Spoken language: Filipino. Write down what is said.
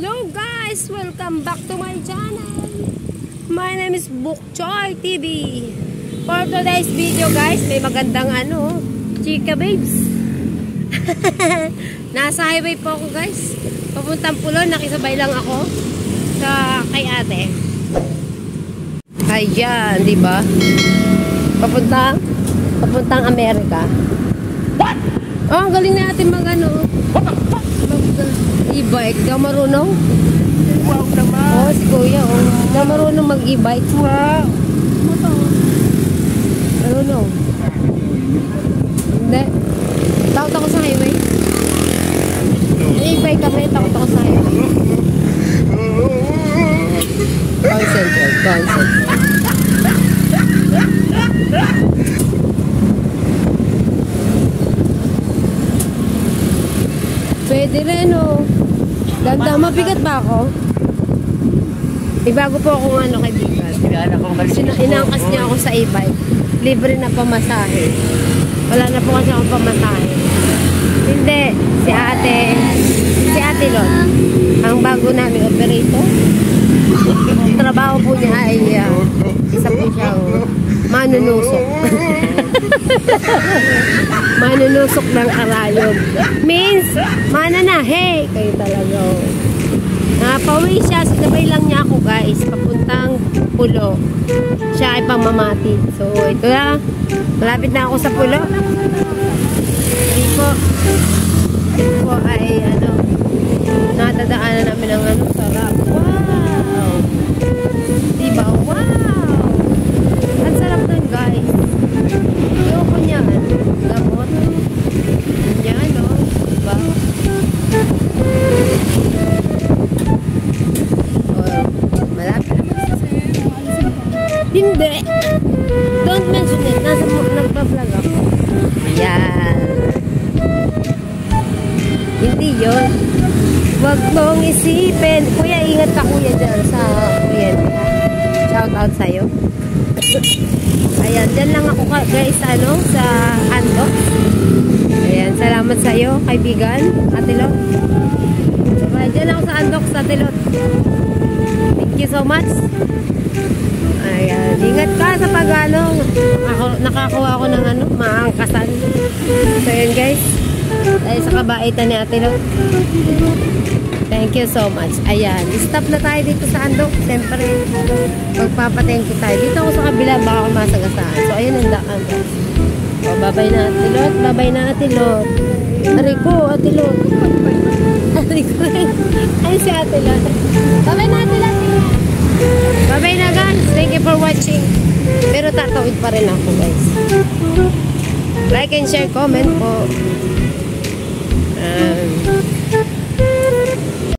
Hello guys! Welcome back to my channel. My name is Bukchoy TV. For today's video guys, may magandang chika babes. Nasa highway po ako guys. Papuntang Pulon, nakisabay lang ako sa kay ate. Ayan, di ba? Papuntang Amerika. What? Oh, galing na natin e-bike. Di ako marunong. Wow naman. Oh, si kuya. Oh. Di ako marunong mag-e-bike. Wow. Marunong. Hindi. Takot ako sa highway. E-bike kami. Takot ako sa highway. Concentrate. Pwede rin, oh. Ganda, mabigat ba ako? Ibago po akong kaibigan. Inangkas niya ako sa e-bike. Libre na pamasahe. Wala na po kasi akong pamasahe. Hindi, si ate Lot. Ang bago namin operator. Trabaho po niya ay isa po siyang manunusok. Manunusok ng karayom. Means, mananahe. Kayo talaga. Pauwi siya. Sinabay lang niya ako guys. Papuntang Pulo. Siya ay pamamatid. So, ito na. Malapit na ako sa Pulo. Ito po ay nadadaanan namin ng sarap. Wow! Diba? Wow! Ang sarap dun guys. Ayoko niyan. Gamot. Yan, no? Diba? Malapit. Hindi. Don't mention it. Nagpa-vlog ako. Yan. Hindi yun. Huwag mong isipin. Kuya, ingat ka kuya dyan sa kuryente. Shout out sa'yo. Ayan, dyan lang ako guys sa Andox. Ayan, salamat sa'yo, kaibigan, Ate Lot. Ayan, dyan ako sa Andox, Ate Lot. Thank you so much. Ayan, ingat ka sa nakakuha ako ng maangkasan. So ayan guys, dahil sa kabaitan ni Ate Lot. Thank you so much. Ayan, stop na tayo dito sa Andox. Siyempre, magpapatenki tayo. Dito ako sa kabila, baka ako masagasaan. So, ayun ang daan guys. O, babay na Ate Lot. Babay na Ate Lot. Ariko, Ate Lot. Ariko. Ay, si Ate Lot. Babay na Ate Lot. Babay na guys. Thank you for watching. Pero tatawid pa rin ako guys. Like and share, comment po.